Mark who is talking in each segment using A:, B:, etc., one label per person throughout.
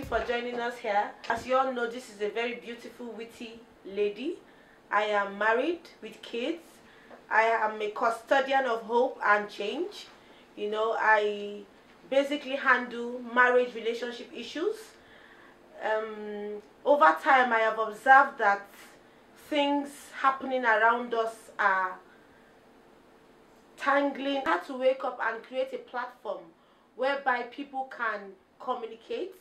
A: for joining us here. As you all know, this is a very beautiful, witty lady. I am married with kids. I am a custodian of hope and change. You know, I basically handle marriage relationship issues. Over time, I have observed that things happening around us are tangling. I had to wake up and create a platform whereby people can communicate,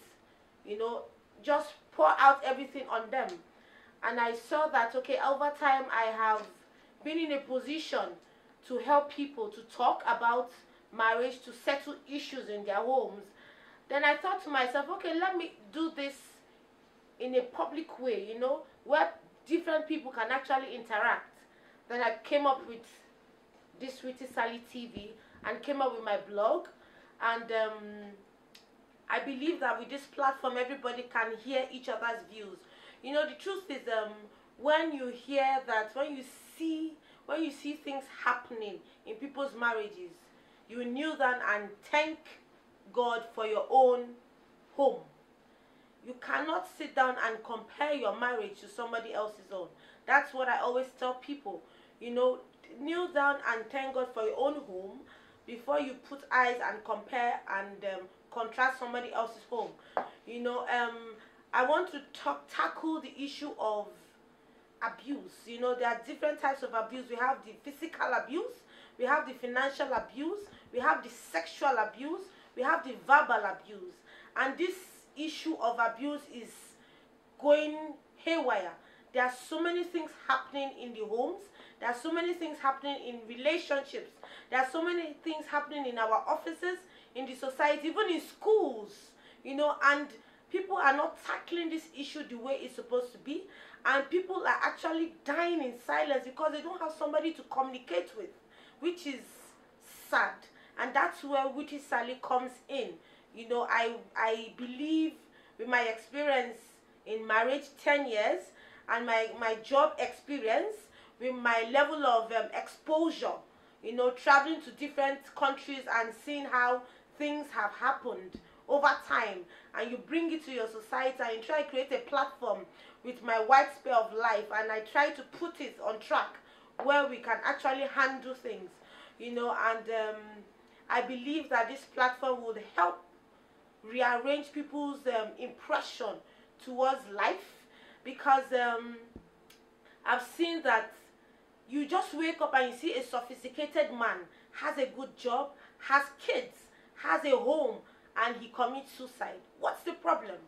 A: you know, just pour out everything on them. And I saw that, okay, over time I have been in a position to help people to talk about marriage, to settle issues in their homes. Then I thought to myself, okay, let me do this in a public way, you know, where different people can actually interact. Then I came up with this WittySally TV and came up with my blog. And I believe that with this platform, everybody can hear each other's views. You know, the truth is, when you hear that, when you see things happening in people's marriages, you kneel down and thank God for your own home. You cannot sit down and compare your marriage to somebody else's own. That's what I always tell people. You know, kneel down and thank God for your own home before you put eyes and compare and contrast somebody else's home. You know, I want to tackle the issue of abuse. You know, there are different types of abuse. We have the physical abuse, we have the financial abuse, we have the sexual abuse, we have the verbal abuse. And this issue of abuse is going haywire. There are so many things happening in the homes. There are so many things happening in relationships. There are so many things happening in our offices, in the society, even in schools, you know, and people are not tackling this issue the way it's supposed to be. And people are actually dying in silence because they don't have somebody to communicate with, which is sad. And that's where WittySally comes in. You know, I believe with my experience in marriage, 10 years, and my job experience, with my level of exposure, you know, traveling to different countries and seeing how things have happened over time, and you bring it to your society and you try to create a platform with my wide span of life, and I try to put it on track where we can actually handle things, you know. And I believe that this platform would help rearrange people's impression towards life, because I've seen that you just wake up and you see a sophisticated man, has a good job, has kids, has a home, and he commits suicide. What's the problem?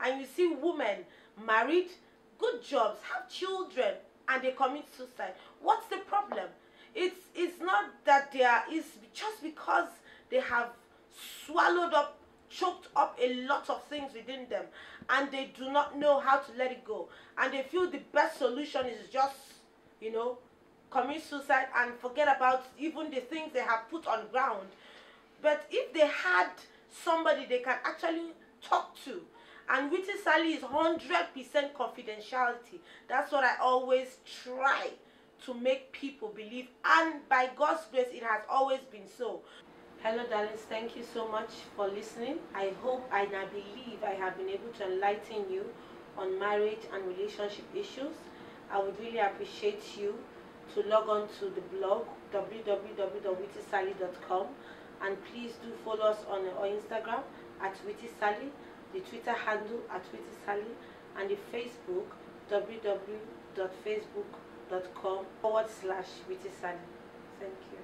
A: And you see women married, good jobs, have children, and they commit suicide. What's the problem? It's not that it's just because they have swallowed up, choked up a lot of things within them, and they do not know how to let it go, and they feel the best solution is just, you know, commit suicide and forget about even the things they have put on ground. But if they had somebody they can actually talk to, and WittySally is 100% confidentiality. That's what I always try to make people believe, and by God's grace it has always been so. Hello darlings, thank you so much for listening. I hope and I believe I have been able to enlighten you on marriage and relationship issues. I would really appreciate you to log on to the blog www.wittysally.com, and please do follow us on our Instagram at WittySally, the Twitter handle at WittySally, and the Facebook www.facebook.com/WittySally. Thank you.